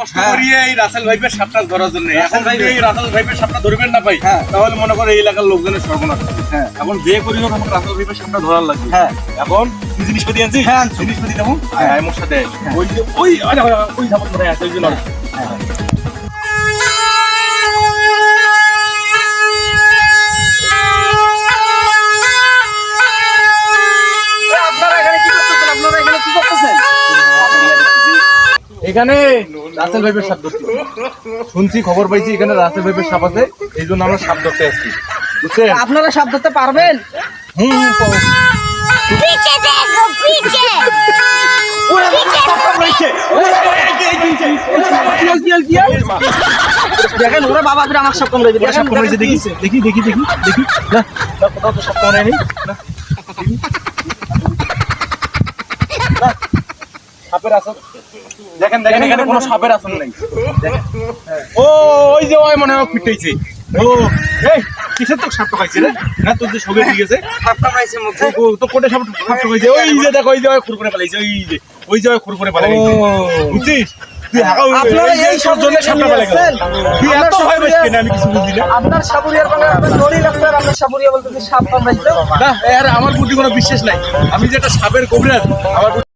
কষ্ট করিয়ে এই রাসেল ভাইপের সাপটা ধরার জন্য। এখন যদি এই রাসেল ভাইপের সাপটা ধরবেন না ভাই, তাহলে মনে করে এই এলাকার লোকজনের সর্বনাশ হবে। এখন যে করি হোক আমাকে রাসেল ভাইপের সাপটা ধরার লাগবে। এখন তুই জিনিসপাতি আনছিস? জিনিসপাতি দেবো আমার সাথে। ওই যে ওই সাপট ধরে আছে ওই জন্য। এখানে রাসেল ভাইপের সাপ ধরছি, শুনছি খবর পাইছি এখানে রাসেল ভাইপের সাপ আছে, এই জন্য আমরা সাপ ধরতে আসছি, বুঝছেন? আপনারা সাপ ধরতে পারবেন? पीछे देखो पीछे দেখেন ওরা বাবা করে আমার সাপ কামড়াইবে। সাপ কামড়াইছে দেখিস? দেখি দেখি দেখি দেখি না না, কোথাও তো সাপ কামড়ায়নি না। সাপের আসন দেখেন, দেখেন এখানে কোনো সাপের আসন নাই। দেখেন ও ওই যে ওই মনে হয় ফিটাইছে। ও এই কিসের তো সাপটা পাইছে রে? না তোর যে সবে ঠিক আছে সাপটা পাইছে মুখে। তো কোটে সাপটা পাইছে। ওই যে দেখো ওই যে ওই খুরকুরে পালাইছে, ওই যে ওই খুরকুরে পালাইছে, বুঝছিস? তুই হাগাও আপনারা এই সব জন্য সাপটা পালাইছে। তুই এত ভয় পাইছিস কেন? আমি কিছু বুঝি না। আপনার সাপুরিয়ার মানে আপনার দড়ি লাগছে আর আপনার সাপুরিয়া বলতেছে সাপ কামড়াইছে। না আর আমার প্রতি কোনো বিশ্বাস নাই। আমি যে একটা সাপের কবিরাজ, আমার